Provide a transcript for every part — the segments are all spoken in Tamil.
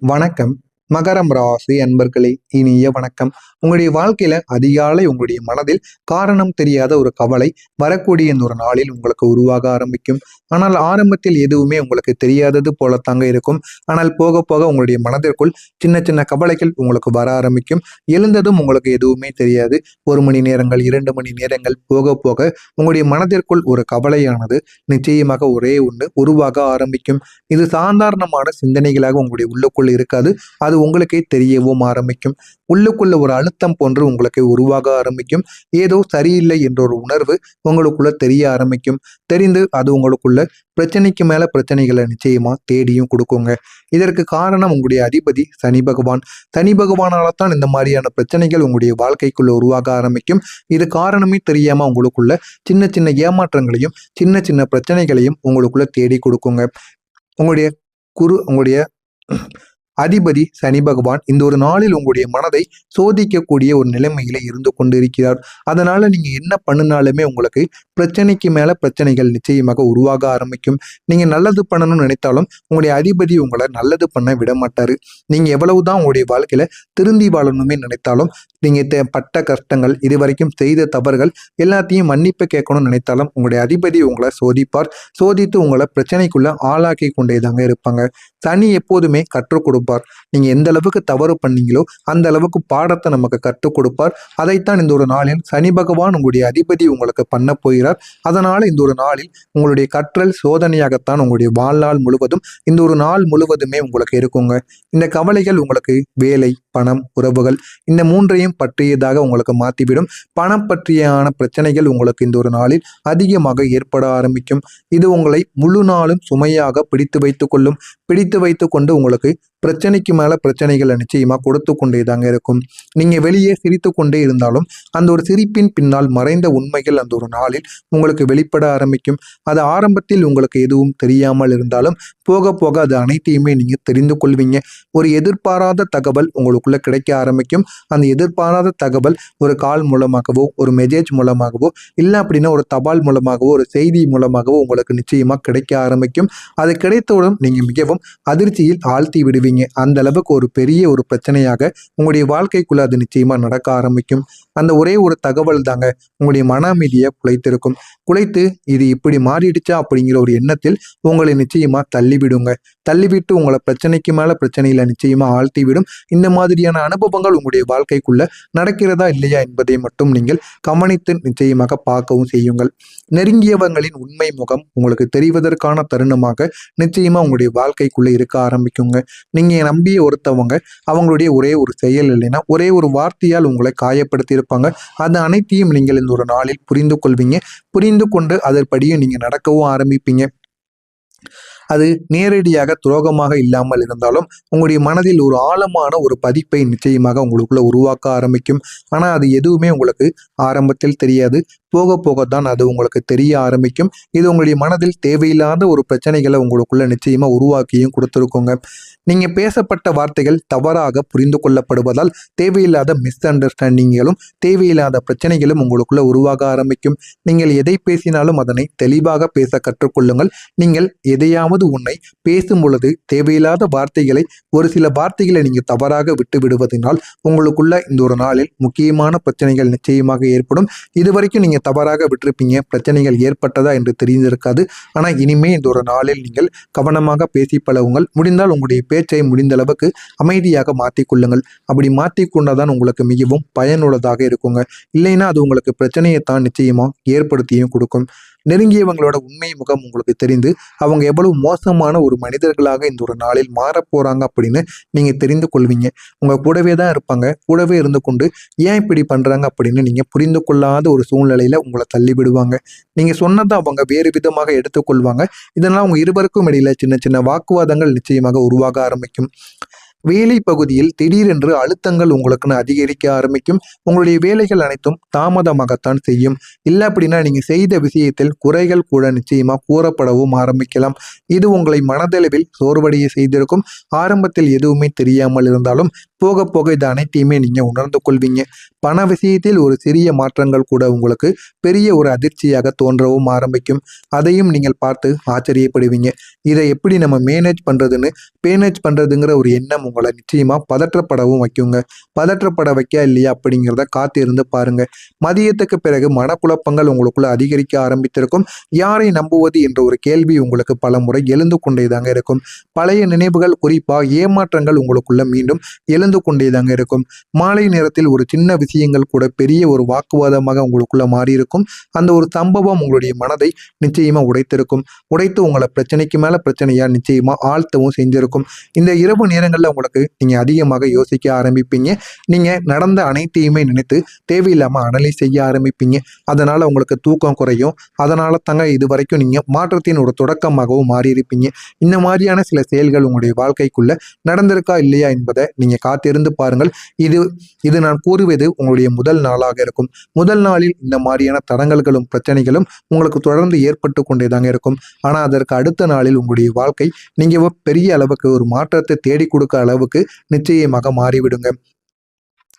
வணக்கம். மகரம் ராசி அன்பர்களே, இனிய வணக்கம். உங்களுடைய வாழ்க்கையில அதிகாலை உங்களுடைய மனதில் காரணம் தெரியாத ஒரு கவலை வரக்கூடிய இந்த ஒரு நாளில் உங்களுக்கு உருவாக ஆரம்பிக்கும். ஆனால் ஆரம்பத்தில் எதுவுமே உங்களுக்கு தெரியாதது போலத்தாங்க இருக்கும். ஆனால் போக போக உங்களுடைய மனதிற்குள் சின்ன சின்ன கவலைகள் உங்களுக்கு வர ஆரம்பிக்கும். எழுந்ததும் உங்களுக்கு எதுவுமே தெரியாது. 1 மணி நேரங்கள், 2 மணி நேரங்கள் போக போக உங்களுடைய மனதிற்குள் ஒரு கவலையானது நிச்சயமாக ஒரே ஒன்று உருவாக ஆரம்பிக்கும். இது சாதாரணமான சிந்தனைகளாக உங்களுடைய உள்ளுக்குள் இருக்காது. அது உங்களுக்கே தெரியவும் ஆரம்பிக்கும். உள்ளுக்குள்ள ஒரு அழுத்தம் போன்று உங்களுக்கு உருவாக ஆரம்பிக்கும். ஏதோ சரியில்லை என்ற ஒரு உணர்வு உங்களுக்குள்ள தெரிய ஆரம்பிக்கும். தெரிந்து அது உங்களுக்குள்ள பிரச்சனைக்கு மேல பிரச்சனைகளை நிச்சயமா தேடியும் கொடுக்குங்க. இதற்கு காரணம் உங்களுடைய அதிபதி சனி பகவான். சனி பகவானால தான் இந்த மாதிரியான பிரச்சனைகள் உங்களுடைய வாழ்க்கைக்குள்ள உருவாக ஆரம்பிக்கும். இது காரணமே தெரியாம உங்களுக்குள்ள சின்ன சின்ன ஏமாற்றங்களையும் சின்ன சின்ன பிரச்சனைகளையும் உங்களுக்குள்ள தேடி கொடுக்குங்க. உங்களுடைய அதிபதி சனி பகவான் இந்த ஒரு நாளில் உங்களுடைய மனதை சோதிக்கக்கூடிய ஒரு நிலைமையில இருந்து கொண்டிருக்கிறார். அதனால நீங்க என்ன பண்ணினாலுமே உங்களுக்கு பிரச்சனைக்கு மேல பிரச்சனைகள் நிச்சயமாக உருவாக ஆரம்பிக்கும். நீங்க நல்லது பண்ணணும்னு நினைத்தாலும் உங்களுடைய அதிபதி உங்களை நல்லது பண்ண விட மாட்டாரு. நீங்க எவ்வளவுதான் உங்களுடைய வாழ்க்கையில திருந்தி வாழணுமே நினைத்தாலும் நீங்க பட்ட கஷ்டங்கள், இதுவரைக்கும் செய்த தவறுகள் எல்லாத்தையும் மன்னிப்பு கேட்கணும்னு நினைத்தாலும் உங்களுடைய அதிபதி உங்களை சோதிப்பார். சோதித்து உங்களை பிரச்சனைக்குள்ள ஆளாக்கி கொண்டே தாங்க இருப்பாங்க. சனி எப்போதுமே கற்றுக் கொடுப்பார். நீங்க எந்த அளவுக்கு தவறு பண்ணீங்களோ அந்த அளவுக்கு பாடத்தை நமக்கு கற்றுக் கொடுப்பார். அதைத்தான் இந்த ஒரு நாளில் சனி பகவான் உங்களுடைய அதிபதி உங்களுக்கு பண்ண போகிறார். அதனால இந்த ஒரு நாளில் உங்களுடைய கற்றல் சோதனையாகத்தான் உங்களுடைய வாழ்நாள் முழுவதும் இந்த ஒரு நாள் முழுவதுமே உங்களுக்கு இருக்குங்க. இந்த கவலைகள் உங்களுக்கு வேலை, பணம், உறவுகள் இந்த மூன்றையும் பற்றியதாக உங்களுக்கு மாற்றிவிடும். பணம் பற்றியான பிரச்சனைகள் உங்களுக்கு இந்த ஒரு நாளில் அதிகமாக ஏற்பட ஆரம்பிக்கும். இது உங்களை முழு நாளும் சுமையாக பிடித்து வைத்துக் கொள்ளும். பிடித்து வைத்து கொண்டு உங்களுக்கு பிரச்சனைக்கு மேல பிரச்சனைகளை நிச்சயமா கொடுத்து கொண்டே தாங்க இருக்கும். நீங்க வெளியே சிரித்து கொண்டே இருந்தாலும் அந்த ஒரு சிரிப்பின் பின்னால் மறைந்த உண்மைகள் அந்த ஒரு நாளில் உங்களுக்கு வெளிப்பட ஆரம்பிக்கும். அது ஆரம்பத்தில் உங்களுக்கு எதுவும் தெரியாமல் இருந்தாலும் போக போக அது அனைத்தையுமே நீங்க தெரிந்து கொள்வீங்க. ஒரு எதிர்பாராத தகவல் உங்களுக்குள்ள கிடைக்க ஆரம்பிக்கும். அந்த எதிர்பாராத தகவல் ஒரு கால் மூலமாகவோ, ஒரு மெசேஜ் மூலமாகவோ, இல்லை அப்படின்னா ஒரு தபால் மூலமாகவோ, ஒரு செய்தி மூலமாகவோ உங்களுக்கு நிச்சயமா கிடைக்க ஆரம்பிக்கும். அது கிடைத்தவுடன் நீங்க மிகவும் அதிர்ச்சியில் ஆழ்த்தி விடுவீங்க. அந்த அளவுக்கு ஒரு பெரிய ஒரு பிரச்சனையாக உங்களுடைய வாழ்க்கைக்குள்ள அது நிச்சயமா நடக்க ஆரம்பிக்கும். அந்த ஒரே ஒரு தகவல் தாங்க உங்களுடைய மன அமைதியை குலைத்திருக்கும். குலைத்து இது இப்படி மாறிடுச்சா அப்படிங்கிற ஒரு எண்ணத்தில் உங்களை நிச்சயமா தள்ளிவிடுங்க. தள்ளிவிட்டு உங்களை பிரச்சனைக்கு மேல பிரச்சனையில நிச்சயமா ஆழ்த்தி விடும். இந்த மாதிரியான அனுபவங்கள் உங்களுடைய வாழ்க்கைக்குள்ள நடக்கிறதா இல்லையா என்பதை மட்டும் நீங்கள் கவனித்து நிச்சயமாக பார்க்கவும் செய்யுங்கள். நெருங்கியவங்களின் உண்மை முகம் உங்களுக்கு தெரிவதற்கான தருணமாக நிச்சயமா உங்களுடைய வாழ்க்கைக்குள்ள இருக்க ஆரம்பிக்குங்க. நீங்க நம்பிய ஒருத்தவங்க அவங்களுடைய ஒரே ஒரு செயல் இல்லைன்னா ஒரே ஒரு வார்த்தையால் உங்களை காயப்படுத்தி இருப்பாங்க. அது அனைத்தையும் நீங்கள் இந்த ஒரு நாளில் புரிந்து கொள்வீங்க. புரிந்து கொண்டு அதன்படியும் நீங்க நடக்கவும் ஆரம்பிப்பீங்க. அது நேரடியாக துரோகமாக இல்லாமல் இருந்தாலும் உங்களுடைய மனதில் ஒரு ஆழமான ஒரு பதிப்பை நிச்சயமாக உங்களுக்குள்ள உருவாக்க ஆரம்பிக்கும். ஆனால் அது எதுவுமே உங்களுக்கு ஆரம்பத்தில் தெரியாது. போக போகத்தான் அது உங்களுக்கு தெரிய ஆரம்பிக்கும். இது உங்களுடைய மனதில் தேவையில்லாத ஒரு பிரச்சனைகளை உங்களுக்குள்ள நிச்சயமா உருவாக்கியும் கொடுத்துருக்குங்க. நீங்க பேசப்பட்ட வார்த்தைகள் தவறாக புரிந்து கொள்ளப்படுவதால் தேவையில்லாத மிஸ் அண்டர்ஸ்டாண்டிங்களும் தேவையில்லாத பிரச்சனைகளும் உங்களுக்குள்ள உருவாக ஆரம்பிக்கும். நீங்கள் எதை பேசினாலும் அதனை தெளிவாக பேச கற்றுக்கொள்ளுங்கள். நீங்கள் எதையாவது உன்னை பேசும் பொழுது தேவையில்லாத வார்த்தைகளை ஒரு சில வார்த்தைகளை நீங்க தவறாக விட்டு விடுவதனால் உங்களுக்குள்ள இந்த ஒரு நாளில் முக்கியமான பிரச்சனைகள் நிச்சயமாக ஏற்படும். இதுவரைக்கும் நீங்க தவறாக விட்டிருப்பீங்க, பிரச்சனைகள் ஏற்பட்டதா என்று தெரிந்திருக்காது. ஆனா இனிமே இந்த ஒரு நாளில் நீங்கள் கவனமாக பேசி பழகுங்கள். முடிந்தால் உங்களுடைய பேச்சை முடிந்த அளவுக்கு அமைதியாக மாற்றிக்கொள்ளுங்கள். அப்படி மாற்றிக்கொண்டாதான் உங்களுக்கு மிகவும் பயனுள்ளதாக இருக்குங்க. இல்லைன்னா அது உங்களுக்கு பிரச்சனையை தான் நிச்சயமா ஏற்படுத்தியும் கொடுக்கும். நெருங்கியவங்களோட உண்மை முகம் உங்களுக்கு தெரிந்து அவங்க எவ்வளவு மோசமான ஒரு மனிதர்களாக இந்த ஒரு நாளில் மாறப்போறாங்க அப்படின்னு நீங்க தெரிந்து கொள்வீங்க. உங்க கூடவே தான் இருப்பாங்க. கூடவே இருந்து கொண்டு ஏன் இப்படி பண்றாங்க அப்படின்னு நீங்க புரிந்து கொள்ளாத ஒரு சூழ்நிலையில உங்களை தள்ளி விடுவாங்க. நீங்க சொன்னதை அவங்க வேறு விதமாக எடுத்துக்கொள்வாங்க. இதனால் உங்க இருவருக்கும் இடையில சின்ன சின்ன வாக்குவாதங்கள் நிச்சயமாக உருவாக ஆரம்பிக்கும். வேலை பகுதியில் திடீரென்று அழுத்தங்கள் உங்களுக்குன்னு அதிகரிக்க ஆரம்பிக்கும். உங்களுடைய வேலைகள் அனைத்தும் தாமதமாகத்தான் செய்யும். இல்லை அப்படின்னா நீங்க செய்த விஷயத்தில் குறைகள் கூட நிச்சயமா கூறப்படவும் ஆரம்பிக்கலாம். இது உங்களை மனதளவில் சோர்வடைய செய்திருக்கும். ஆரம்பத்தில் எதுவுமே தெரியாமல் இருந்தாலும் போக போக இது அனைத்தையுமே நீங்க உணர்ந்து கொள்வீங்க. பண விஷயத்தில் ஒரு சிறிய மாற்றங்கள் கூட உங்களுக்கு பெரிய ஒரு அதிர்ச்சியாக தோன்றவும் ஆரம்பிக்கும். அதையும் நீங்கள் பார்த்து ஆச்சரியப்படுவீங்க. இதை எப்படி நம்ம மேனேஜ் பண்றதுங்கிற ஒரு எண்ணம் உங்களை நிச்சயமா பதற்றப்படவும் வைக்குங்க. பதற்றப்பட வைக்க இல்லையா அப்படிங்கிறத காத்திருந்து பாருங்க. மதியத்துக்கு பிறகு மனக்குழப்பங்கள் உங்களுக்குள்ள அதிகரிக்க ஆரம்பித்திருக்கும். யாரை நம்புவது என்ற ஒரு கேள்வி உங்களுக்கு பல முறை எழுந்து கொண்டேதாங்க இருக்கும். பழைய நினைவுகள், குறிப்பா ஏமாற்றங்கள் உங்களுக்குள்ள மீண்டும் எழுந்து கொண்டேதாங்க இருக்கும். மாலை நேரத்தில் ஒரு சின்ன விஷயங்கள் கூட பெரிய ஒரு வாக்குவாதமாக உங்களுக்குள்ள மாறி இருக்கும். அந்த ஒரு சம்பவம் உங்களுடைய மனதை நிச்சயமா உடைத்திருக்கும். உடைத்து உங்களை பிரச்சனைக்கு மேல பிரச்சனையா நிச்சயமா ஆழ்த்தவும் செஞ்சிருக்கும். இந்த இரவு நேரங்கள்ல உங்களுக்கு நீங்க அதிகமாக யோசிக்க ஆரம்பிப்பீங்க. நீங்க நடந்த அனைத்தையுமே நினைத்து தேவையில்லாம அனலைஸ் செய்ய ஆரம்பிப்பீங்க. அதனால உங்களுக்கு தூக்கம் குறையும். அதனால தாங்க இது வரைக்கும் நீங்க மாற்றத்தின் ஒரு தொடக்கமாகவும் மாறி இருப்பீங்க. இந்த மாதிரியான சில செயல்கள் உங்களுடைய வாழ்க்கைக்குள்ள நடந்திருக்கா இல்லையா என்பதை நீங்க காத்திருந்து பாருங்கள். இது இது நான் கூறுவது உங்களுடைய முதல் நாளாக இருக்கும். முதல் நாளில் இந்த மாதிரியான தடங்கல்களும் பிரச்சனைகளும் உங்களுக்கு தொடர்ந்து ஏற்பட்டு கொண்டேதாங்க இருக்கும். ஆனா அதற்கு அடுத்த நாளில் உங்களுடைய வாழ்க்கை நீங்க பெரிய அளவுக்கு ஒரு மாற்றத்தை தேடி கொடுக்க அளவுக்கு நிச்சயமாக மாறிவிடுங்க.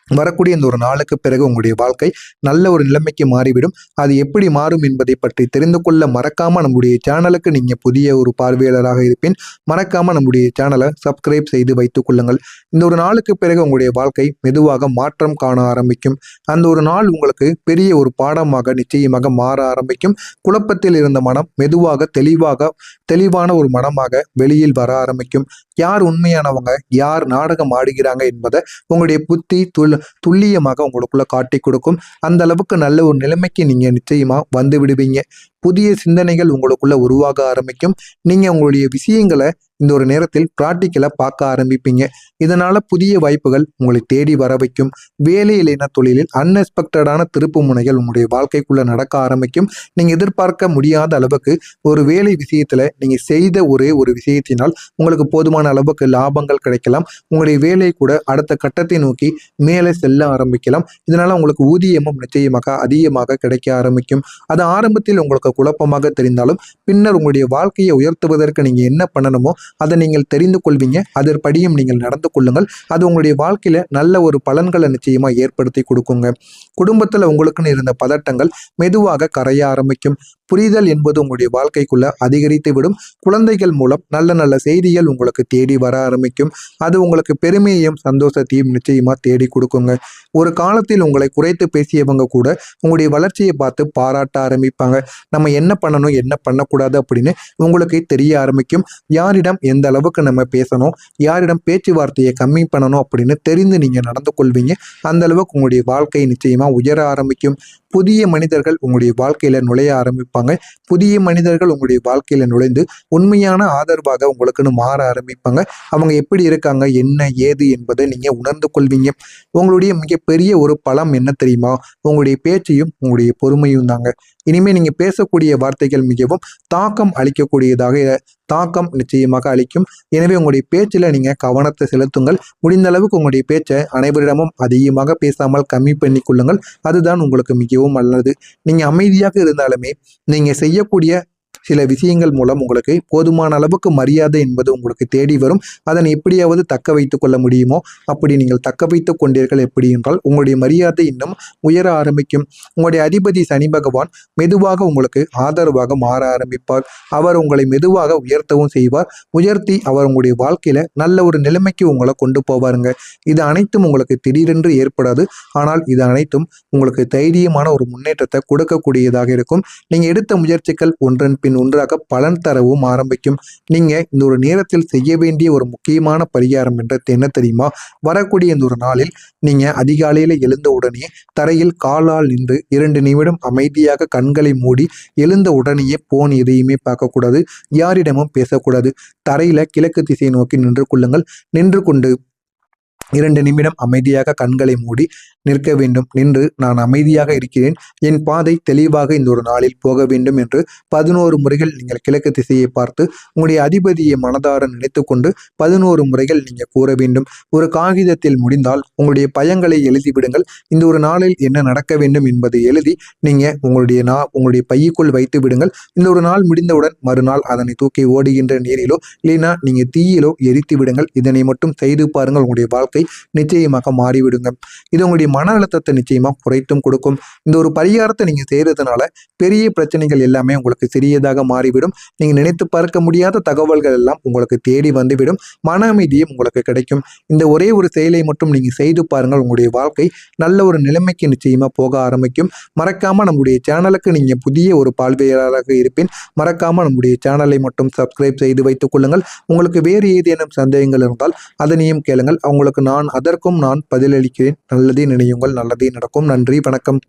வரக்கூடிய இந்த ஒரு நாளுக்கு பிறகு உங்களுடைய வாழ்க்கை நல்ல ஒரு நிலைமைக்கு மாறிவிடும். அது எப்படி மாறும் என்பதை பற்றி தெரிந்து கொள்ள மறக்காம நம்முடைய சேனலுக்கு நீங்க புதிய ஒரு பார்வையாளராக இருப்பேன். மறக்காம நம்முடைய சேனலை சப்ஸ்கிரைப் செய்து வைத்துக் கொள்ளுங்கள். இந்த ஒரு நாளுக்கு பிறகு உங்களுடைய வாழ்க்கை மெதுவாக மாற்றம் காண ஆரம்பிக்கும். அந்த ஒரு நாள் உங்களுக்கு பெரிய ஒரு பாடமாக நிச்சயமாக மாற ஆரம்பிக்கும். குழப்பத்தில் இருந்த மனம் மெதுவாக தெளிவான ஒரு மனமாக வெளியில் வர ஆரம்பிக்கும். யார் உண்மையானவங்க, யார் நாடகம் ஆடுகிறாங்க என்பதை உங்களுடைய புத்தி துல்லியமாக உங்களுக்குள்ள காட்டி கொடுக்கும். அந்த அளவுக்கு நல்ல ஒரு நிலைமைக்கு நீங்க நிச்சயமா வந்து விடுவீங்க. புதிய சிந்தனைகள் உங்களுக்குள்ள உருவாக ஆரம்பிக்கும். நீங்க உங்களுடைய விஷயங்களை இந்த ஒரு நேரத்தில் பிராக்டிக்கலா பார்க்க ஆரம்பிப்பீங்க. இதனால புதிய வாய்ப்புகள் உங்களை தேடி வர வைக்கும். வேலை இல்லைனா தொழிலில் அன்எக்ஸ்பெக்டடான திருப்பு முனைகள் உங்களுடைய வாழ்க்கைக்குள்ள நடக்க ஆரம்பிக்கும். நீங்க எதிர்பார்க்க முடியாத அளவுக்கு ஒரு வேலை விஷயத்துல நீங்க செய்த ஒரே ஒரு விஷயத்தினால் உங்களுக்கு போதுமான அளவுக்கு லாபங்கள் கிடைக்கலாம். உங்களுடைய வேலை கூட அடுத்த கட்டத்தை நோக்கி மேலே செல்ல ஆரம்பிக்கலாம். இதனால உங்களுக்கு ஊதியமும் நிச்சயமாக அதிகமாக கிடைக்க ஆரம்பிக்கும். அது ஆரம்பத்தில் உங்களுக்கு குழப்பமாக தெரிந்தாலும் பின்னர் உங்களுடைய வாழ்க்கையை உயர்த்துவதற்கு நீங்க என்ன பண்ணணுமோ அதை நீங்கள் தெரிந்து கொள்வீங்க. அதன்படியும் நீங்கள் நடந்து கொள்ளுங்கள். அது உங்களுடைய வாழ்க்கையில நல்ல ஒரு பலன்களை நிச்சயமா ஏற்படுத்தி கொடுக்குங்க. குடும்பத்துல உங்களுக்குன்னு இருந்த பதட்டங்கள் மெதுவாக கரைய ஆரம்பிக்கும். புரிதல் என்பது உங்களுடைய வாழ்க்கைக்குள்ள அதிகரித்து விடும். குழந்தைகள் மூலம் நல்ல நல்ல செய்திகள் உங்களுக்கு தேடி வர ஆரம்பிக்கும். அது உங்களுக்கு பெருமையையும் சந்தோஷத்தையும் நிச்சயமா தேடி கொடுக்குங்க. ஒரு காலத்தில் உங்களை குறைத்து பேசியவங்க கூட உங்களுடைய வளர்ச்சியை பார்த்து பாராட்ட ஆரம்பிப்பாங்க. நம்ம என்ன பண்ணணும், என்ன பண்ணக்கூடாது அப்படின்னு உங்களுக்கு தெரிய ஆரம்பிக்கும். யாரிடம் எந்த அளவுக்கு நம்ம பேசணும், யாரிடம் பேச்சுவார்த்தையை கம்மி பண்ணணும் அப்படின்னு தெரிந்து நீங்க நடந்து கொள்வீங்க. அந்த அளவுக்கு உங்களுடைய வாழ்க்கை நிச்சயமா உயர ஆரம்பிக்கும். புதிய மனிதர்கள் உங்களுடைய வாழ்க்கையில நுழைய ஆரம்பிப்பாங்க. புதிய மனிதர்கள் உங்களுடைய வாழ்க்கையில நுழைந்து உண்மையான ஆதரவாக உங்களுக்குன்னு மாற ஆரம்பிப்பாங்க. அவங்க எப்படி இருக்காங்க, என்ன ஏது என்பதை நீங்க உணர்ந்து கொள்வீங்க. உங்களுடைய மிகப்பெரிய ஒரு பலம் என்ன தெரியுமா? உங்களுடைய பேச்சையும் உங்களுடைய பொறுமையும் தாங்க. இனிமே நீங்க பேசக்கூடிய வார்த்தைகள் மிகவும் தாக்கம் நிச்சயமாக அளிக்கும். எனவே உங்களுடைய பேச்சில் நீங்க கவனத்தை செலுத்துங்கள். முடிந்த அளவுக்கு உங்களுடைய பேச்சை அனைவரிடமும் அதிகமாக பேசாமல் கம்மி பண்ணி கொள்ளுங்கள். அதுதான் உங்களுக்கு மிகவும் நல்லது. நீங்க அமைதியாக இருந்தாலுமே நீங்க செய்யக்கூடிய சில விஷயங்கள் மூலம் உங்களுக்கு போதுமான அளவுக்கு மரியாதை என்பது உங்களுக்கு தேடி வரும். அதனை எப்படியாவது தக்க வைத்துக் கொள்ள முடியுமோ அப்படி நீங்கள் தக்க வைத்துக் கொண்டீர்கள். எப்படி என்றால் உங்களுடைய மரியாதை இன்னும் உயர ஆரம்பிக்கும். உங்களுடைய அதிபதி சனி பகவான் மெதுவாக உங்களுக்கு ஆதரவாக மாற ஆரம்பிப்பார். அவர் உங்களை மெதுவாக உயர்த்தவும் செய்வார். உயர்த்தி அவர் உங்களுடைய வாழ்க்கையில நல்ல ஒரு நிலைமைக்கு உங்களை கொண்டு போவாருங்க. இது அனைத்தும் உங்களுக்கு திடீரென்று ஏற்படாது. ஆனால் இது அனைத்தும் உங்களுக்கு தைரியமான ஒரு முன்னேற்றத்தை கொடுக்கக்கூடியதாக இருக்கும். நீங்க எடுத்த முயற்சிகள் ஒன்றன் பின் ஒன்றாக பலன் தரவும் ஆரம்பிக்கும். நீங்க இந்த ஒரு நேரத்தில் செய்ய வேண்டிய ஒரு முக்கியமான பரிகாரம் என்றது என்ன தெரியுமா? வரக்கூடிய இந்த ஒரு நாளில் நீங்க அதிகாலையில எழுந்த உடனே தரையில் காலால் நின்று 2 நிமிடம் அமைதியாக கண்களை மூடி எழுந்த உடனேயே போன் எதையுமே பார்க்கக்கூடாது. யாரிடமும் பேசக்கூடாது. தரையில கிழக்கு திசை நோக்கி நின்று கொள்ளுங்கள். நின்று கொண்டு 2 நிமிடம் அமைதியாக கண்களை மூடி நிற்க வேண்டும். நின்று நான் அமைதியாக இருக்கிறேன், என் பாதை தெளிவாக இந்த ஒரு நாளில் போக வேண்டும் என்று 11 முறைகள் நீங்கள் கிழக்கு திசையை பார்த்து உங்களுடைய அதிபதியை மனதார நினைத்து கொண்டு 11 முறைகள் நீங்க கூற வேண்டும். ஒரு காகிதத்தில் முடிந்தால் உங்களுடைய பயங்களை எழுதிவிடுங்கள். இந்த ஒரு நாளில் என்ன நடக்க வேண்டும் என்பதை எழுதி நீங்க உங்களுடைய பையுக்குள் வைத்து விடுங்கள். இந்த ஒரு நாள் முடிந்தவுடன் மறுநாள் அதனை தூக்கி ஓடுகின்ற நீரிலோ இல்லைனா நீங்க தீயிலோ எரித்து விடுங்கள். இதனை மட்டும் செய்து பாருங்கள். உங்களுடைய வாழ்க்கை வாழ்க்கை நிச்சயமாக மாறிவிடுங்க. இது உங்களுடைய மன அழுத்தத்தை நிச்சயமாக குறைத்தும் கொடுக்கும். இந்த ஒரு பரிகாரத்தை நீங்கள் செய்கிறதுனால பெரிய பிரச்சனைகள் எல்லாமே உங்களுக்கு சிறியதாக மாறிவிடும். நீங்கள் நினைத்து பார்க்க முடியாத தகவல்கள் எல்லாம் உங்களுக்கு தேடி வந்துவிடும். மன அமைதியும் உங்களுக்கு கிடைக்கும். இந்த ஒரே ஒரு செயலை மட்டும் நீங்கள் செய்து பாருங்கள். உங்களுடைய வாழ்க்கை நல்ல ஒரு நிலைமைக்கு நிச்சயமாக போக ஆரம்பிக்கும். மறக்காமல் நம்முடைய சேனலுக்கு நீங்கள் புதிய ஒரு பார்வையாளராக இருப்பேன். மறக்காமல் நம்முடைய சேனலை மட்டும் சப்ஸ்கிரைப் செய்து வைத்துக் கொள்ளுங்கள். உங்களுக்கு வேறு ஏதேனும் சந்தேகங்கள் இருந்தால் அதனையும் கேளுங்கள். அவங்களுக்கு அதற்கும் நான் பதிலளிக்கிறேன். நல்லதே நினையுங்கள், நல்லதே நடக்கும். நன்றி, வணக்கம்.